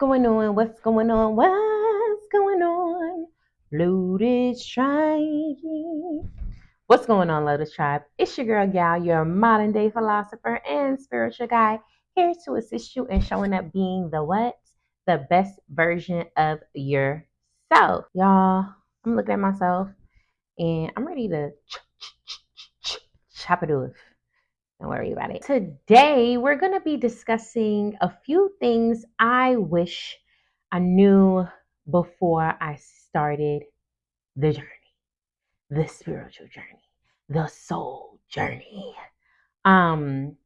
going on? What's going on? What's going on? Lotus Tribe. What's going on, Lotus Tribe? It's your girl Gal, your modern day philosopher and spiritual guide, here to assist you in showing up being the what? The best version of yourself. Y'all, I'm looking at myself and I'm ready to chop it off. Don't worry about it. Today, we're going to be discussing a few things I wish I knew before I started the journey, the spiritual journey, the soul journey. And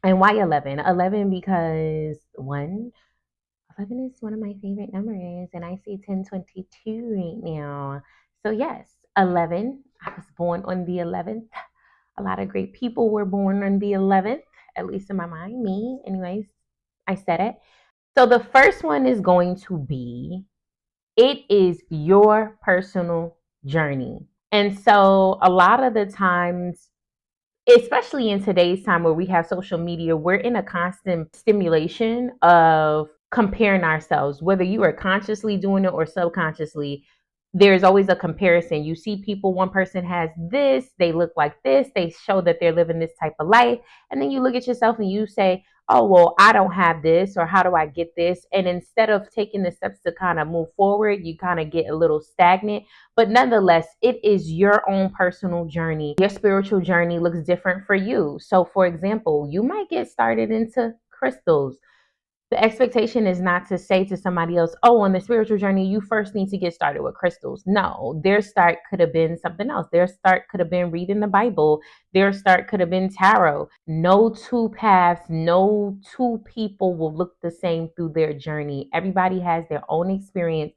why 11? 11 because 11 is one of my favorite numbers, and I see 1022 right now. So yes, 11. I was born on the 11th. A lot of great people were born on the 11th, at least in my mind. Me, anyways, I said it. So the first one is going to be, it is your personal journey. And so a lot of the times, especially in today's time where we have social media, we're in a constant stimulation of comparing ourselves, whether you are consciously doing it or subconsciously. There's always a comparison. You see people, one person has this, they look like this, they show that they're living this type of life. And then you look at yourself and you say, oh, well, I don't have this, or how do I get this? And instead of taking the steps to kind of move forward, you kind of get a little stagnant. But nonetheless, it is your own personal journey. Your spiritual journey looks different for you. So, for example, you might get started into crystals. The expectation is not to say to somebody else, oh, on the spiritual journey, you first need to get started with crystals. No, their start could have been something else. Their start could have been reading the Bible. Their start could have been tarot. No two paths, no two people will look the same through their journey. Everybody has their own experience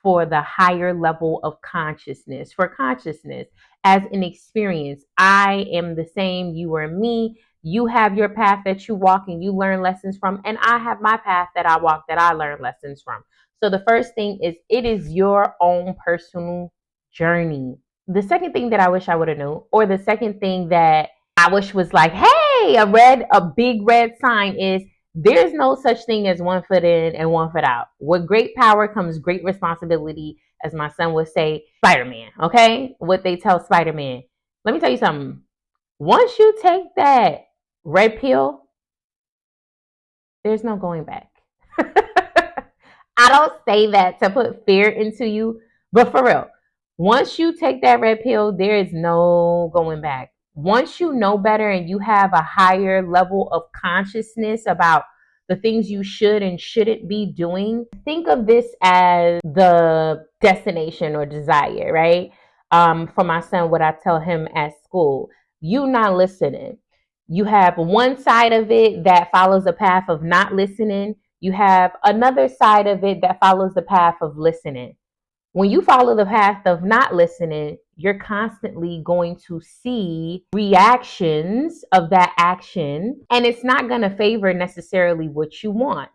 for the higher level of consciousness. For consciousness as an experience, I am the same, you are me. You have your path that you walk and you learn lessons from, and I have my path that I walk that I learn lessons from. So the first thing is, it is your own personal journey. The second thing that I wish I would have known, or the second thing that I wish was like, hey, a big red sign is, there's no such thing as one foot in and one foot out. With great power comes great responsibility, as my son would say, Spider-Man, okay? What they tell Spider-Man. Let me tell you something. Once you take that red pill, there's no going back. I don't say that to put fear into you, but for real, once you take that red pill, there is no going back. Once you know better and you have a higher level of consciousness about the things you should and shouldn't be doing, think of this as the destination or desire, right? For my son, what I tell him at school, you not listening. You have one side of it that follows the path of not listening. You have another side of it that follows the path of listening. When you follow the path of not listening, you're constantly going to see reactions of that action, and it's not going to favor necessarily what you want.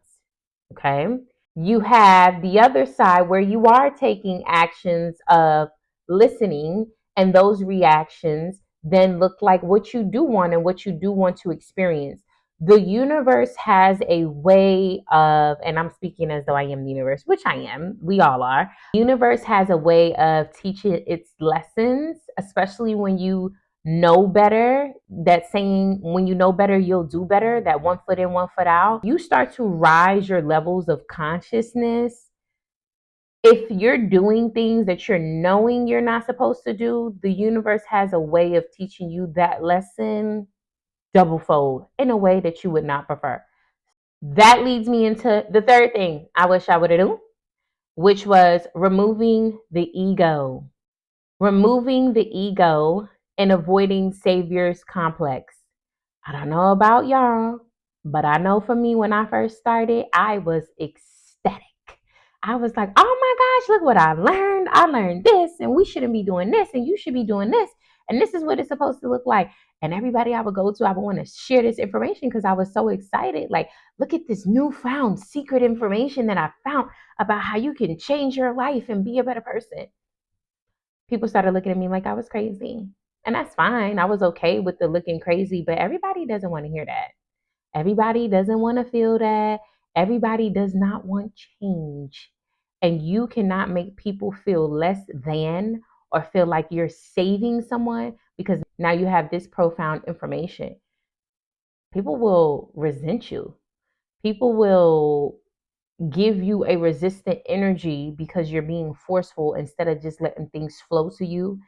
Okay. You have the other side where you are taking actions of listening, and those reactions then look like what you do want and what you do want to experience. The universe has a way of, and I'm speaking as though I am the universe, which I am, we all are. The universe has a way of teaching its lessons, especially when you know better. That saying, when you know better, you'll do better, that one foot in, one foot out. You start to rise your levels of consciousness. If you're doing things that you're knowing you're not supposed to do, the universe has a way of teaching you that lesson double fold in a way that you would not prefer. That leads me into the third thing I wish I would have done, which was removing the ego. Removing the ego and avoiding savior's complex. I don't know about y'all, but I know for me, when I first started, I was ecstatic. I was like, oh my gosh, look what I learned. I learned this, and we shouldn't be doing this, and you should be doing this. And this is what it's supposed to look like. And everybody I would go to, I would want to share this information because I was so excited. Like, look at this newfound secret information that I found about how you can change your life and be a better person. People started looking at me like I was crazy. And that's fine. I was okay with the looking crazy, but everybody doesn't want to hear that. Everybody doesn't want to feel that. Everybody does not want change. And you cannot make people feel less than or feel like you're saving someone because now you have this profound information. People will resent you. People will give you a resistant energy because you're being forceful instead of just letting things flow to you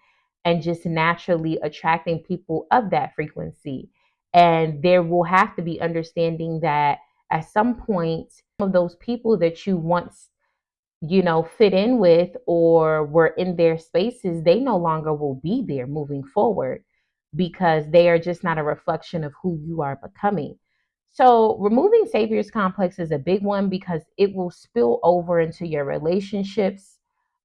and just naturally attracting people of that frequency. And there will have to be understanding that at some point, some of those people that you once, fit in with or were in their spaces, they no longer will be there moving forward because they are just not a reflection of who you are becoming. So, removing savior's complex is a big one because it will spill over into your relationships.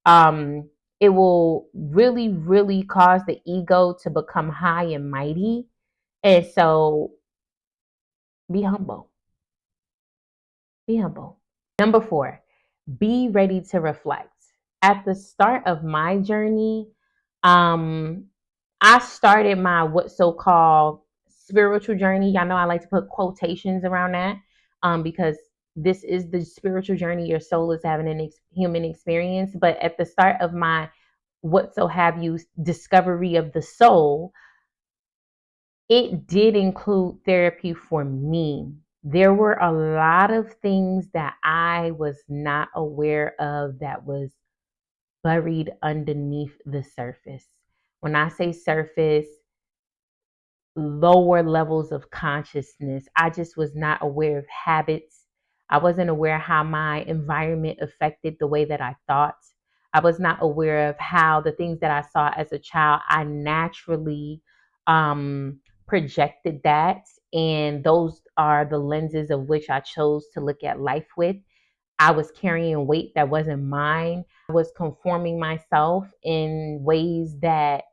Um, it will really, really cause the ego to become high and mighty. And so, be humble. Be humble. Number 4, be ready to reflect. At the start of my journey, um, I started my what so-called spiritual journey. Y'all know I like to put quotations around that because this is the spiritual journey your soul is having an human experience. But at the start of my what so have you discovery of the soul, it did include therapy for me. There were a lot of things that I was not aware of that was buried underneath the surface. When I say surface, lower levels of consciousness. I just was not aware of habits. I wasn't aware how my environment affected the way that I thought. I was not aware of how the things that I saw as a child, I naturally projected that. And those are the lenses of which I chose to look at life with. I was carrying weight that wasn't mine. I was conforming myself in ways that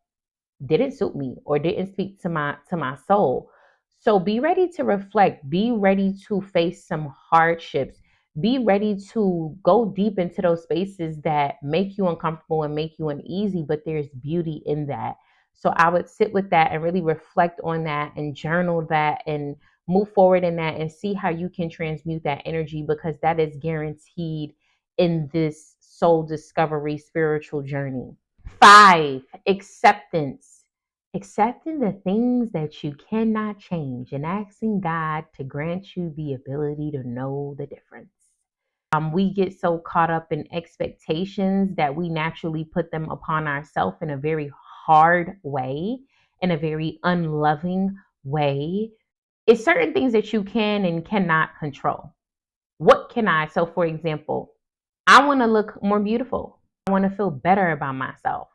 didn't suit me or didn't speak to my soul. So be ready to reflect, be ready to face some hardships, be ready to go deep into those spaces that make you uncomfortable and make you uneasy, but there's beauty in that. So I would sit with that and really reflect on that and journal that and move forward in that and see how you can transmute that energy because that is guaranteed in this soul discovery spiritual journey. 5, acceptance. Accepting the things that you cannot change and asking God to grant you the ability to know the difference. We get so caught up in expectations that we naturally put them upon ourselves in a very hard way, in a very unloving way. It's certain things that you can and cannot control. What can I? So, for example, I want to look more beautiful. I want to feel better about myself.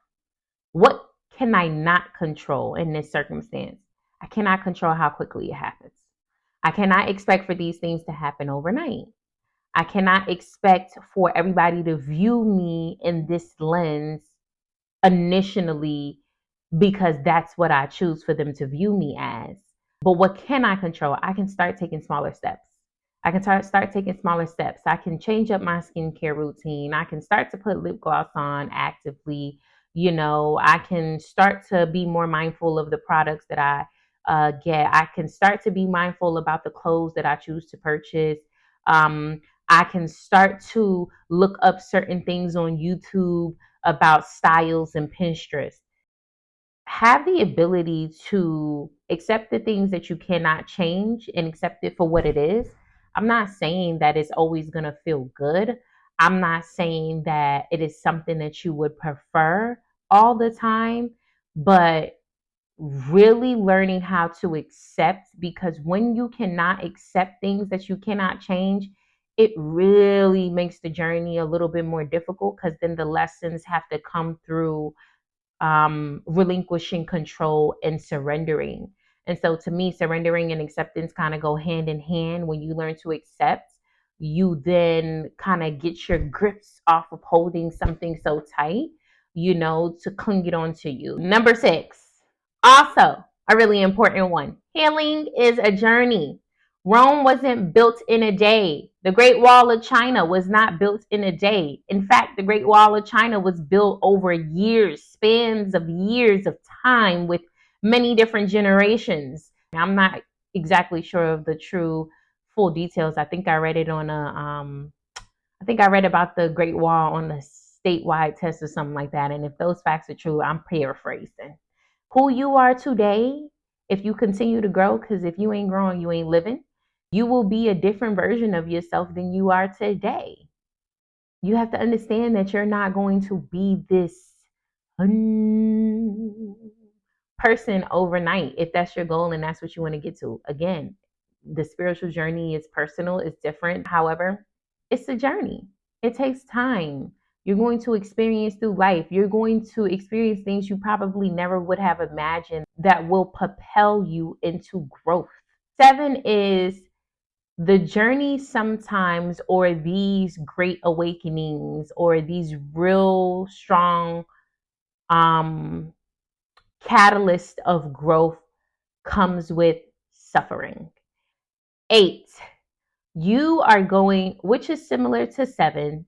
What can I not control in this circumstance? I cannot control how quickly it happens. I cannot expect for these things to happen overnight. I cannot expect for everybody to view me in this lens initially because that's what I choose for them to view me as. But what can I control? I can start taking smaller steps. I can start taking smaller steps. I can change up my skincare routine. I can start to put lip gloss on actively. I can start to be more mindful of the products that I get. I can start to be mindful about the clothes that I choose to purchase. I can start to look up certain things on YouTube about styles and Pinterest. Have the ability to accept the things that you cannot change and accept it for what it is. I'm not saying that it's always going to feel good. I'm not saying that it is something that you would prefer all the time, but really learning how to accept, because when you cannot accept things that you cannot change, it really makes the journey a little bit more difficult because then the lessons have to come through relinquishing control and surrendering. And so to me, surrendering and acceptance kind of go hand in hand. When you learn to accept, you then kind of get your grips off of holding something so tight, to cling it onto you. Number 6, also a really important one. Healing is a journey. Rome wasn't built in a day. The Great Wall of China was not built in a day. In fact, the Great Wall of China was built over years, spans of years of time with many different generations. I'm not exactly sure of the true full details. I think I read it on I think I read about the Great Wall on a statewide test or something like that. And if those facts are true, I'm paraphrasing. Who you are today, if you continue to grow, because if you ain't growing, you ain't living, you will be a different version of yourself than you are today. You have to understand that you're not going to be this person overnight if that's your goal and that's what you want to get to. Again, the spiritual journey is personal, it's different. However, it's a journey. It takes time. You're going to experience through life. You're going to experience things you probably never would have imagined that will propel you into growth. 7 is the journey sometimes, or these great awakenings, or these real strong um catalyst of growth comes with suffering. 8, you are going, which is similar to 7,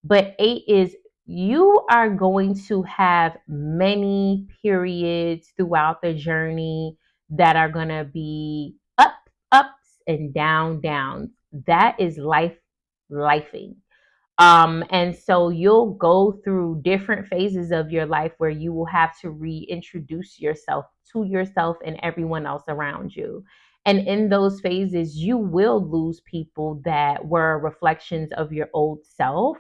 but 8 is you are going to have many periods throughout the journey that are going to be ups and downs. That is lifing. And so you'll go through different phases of your life where you will have to reintroduce yourself to yourself and everyone else around you. And in those phases, you will lose people that were reflections of your old self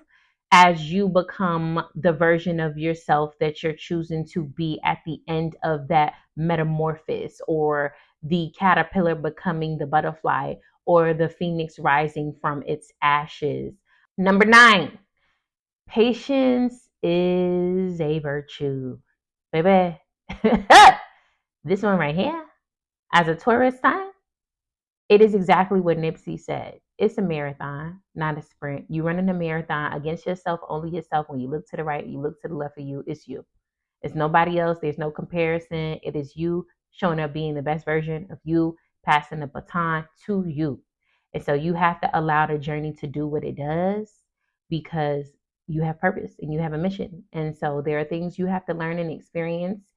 as you become the version of yourself that you're choosing to be at the end of that metamorphosis, or the caterpillar becoming the butterfly, or the phoenix rising from its ashes. Number 9, patience is a virtue. Baby, this one right here, as a Taurus sign, it is exactly what Nipsey said. It's a marathon, not a sprint. You running a marathon against yourself, only yourself. When you look to the right, you look to the left of you, it's you. It's nobody else. There's no comparison. It is you showing up being the best version of you, passing the baton to you. And so you have to allow the journey to do what it does, because you have purpose and you have a mission. And so there are things you have to learn and experience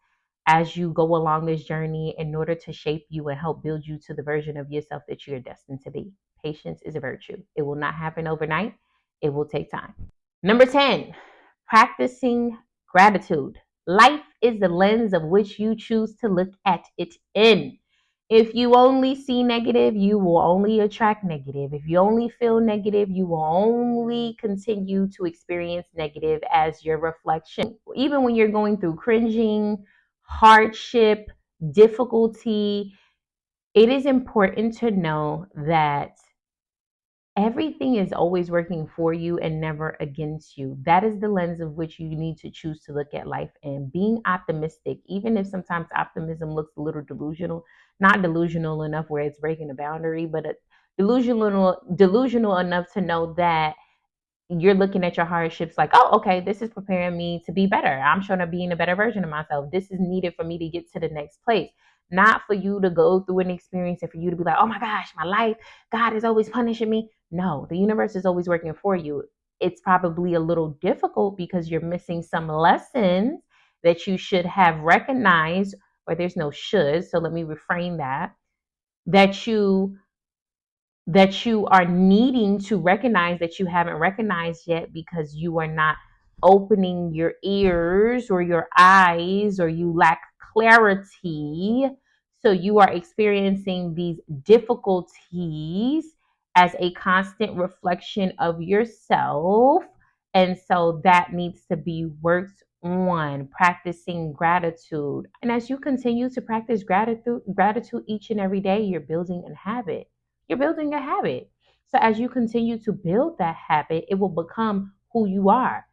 as you go along this journey in order to shape you and help build you to the version of yourself that you're destined to be. Patience is a virtue. It will not happen overnight. It will take time. Number 10, practicing gratitude. Life is the lens of which you choose to look at it in. If you only see negative, you will only attract negative. If you only feel negative, you will only continue to experience negative as your reflection. Even when you're going through cringing, hardship, difficulty, it is important to know that everything is always working for you and never against you. That is the lens of which you need to choose to look at life. And being optimistic, even if sometimes optimism looks a little delusional, not delusional enough where it's breaking a boundary, but delusional enough to know that you're looking at your hardships like, oh, okay, this is preparing me to be better. I'm showing up being a better version of myself. This is needed for me to get to the next place. Not for you to go through an experience and for you to be like, oh my gosh, my life, God is always punishing me. No, the universe is always working for you. It's probably a little difficult because you're missing some lessons that you should have recognized, or there's no should. So let me reframe that. That you are needing to recognize that you haven't recognized yet because you are not opening your ears or your eyes, or you lack clarity. So you are experiencing these difficulties as a constant reflection of yourself. And so that needs to be worked on, practicing gratitude. And as you continue to practice gratitude each and every day, you're building a habit. You're building a habit. So as you continue to build that habit, it will become who you are,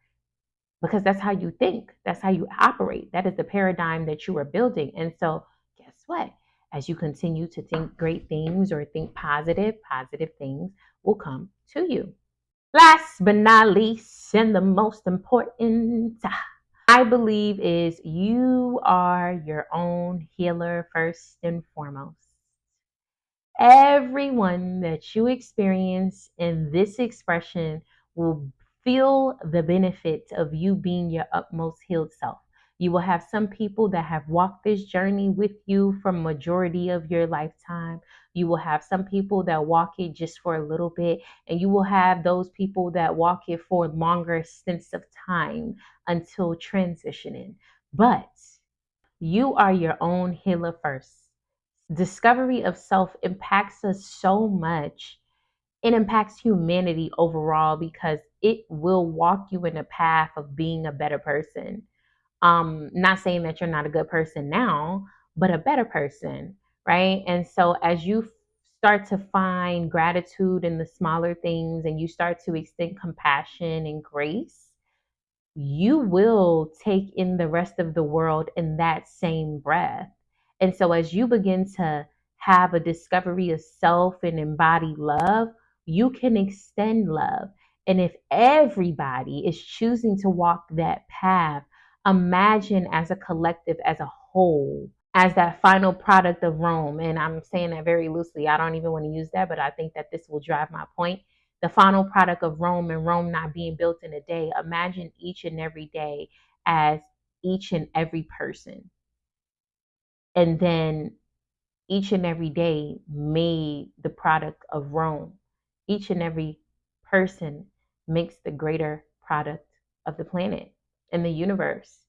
because that's how you think. That's how you operate. That is the paradigm that you are building. And so guess what? As you continue to think great things or think positive things will come to you. Last but not least, and the most important, I believe, is you are your own healer first and foremost. Everyone that you experience in this expression will feel the benefit of you being your utmost healed self. You will have some people that have walked this journey with you for majority of your lifetime. You will have some people that walk it just for a little bit, and you will have those people that walk it for longer stints of time until transitioning. But you are your own healer first. Discovery of self impacts us so much. It impacts humanity overall because it will walk you in a path of being a better person. Not saying that you're not a good person now, but a better person, right? And so as you start to find gratitude in the smaller things and you start to extend compassion and grace, you will take in the rest of the world in that same breath. And so, as you begin to have a discovery of self and embody love, you can extend love. And if everybody is choosing to walk that path, imagine as a collective, as a whole, as that final product of Rome. And I'm saying that very loosely. I don't even want to use that, but I think that this will drive my point. The final product of Rome and Rome not being built in a day. Imagine each and every day as each and every person. And then each and every day made the product of Rome. Each and every person makes the greater product of the planet and the universe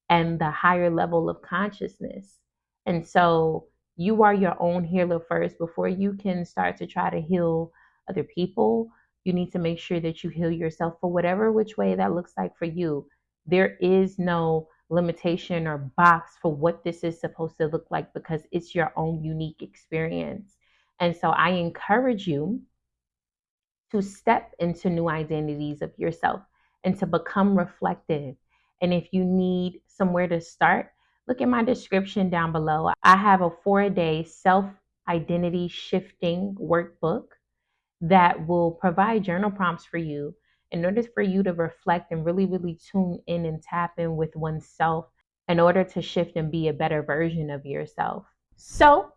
and the higher level of consciousness. And so you are your own healer first before you can start to try to heal other people. You need to make sure that you heal yourself for whatever which way that looks like for you. There is no limitation or box for what this is supposed to look like because it's your own unique experience. And so I encourage you to step into new identities of yourself and to become reflective. And if you need somewhere to start, look at my description down below. I have a 4-day self identity shifting workbook that will provide journal prompts for you in order for you to reflect and really, really tune in and tap in with oneself in order to shift and be a better version of yourself. So,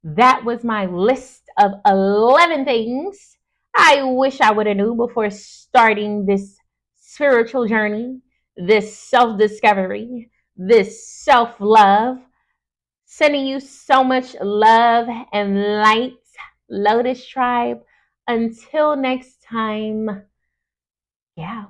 that was my list of 11 things I wish I would have knew before starting this spiritual journey, this self-discovery, this self-love. Sending you so much love and light, Lotus Tribe. Until next time, yeah.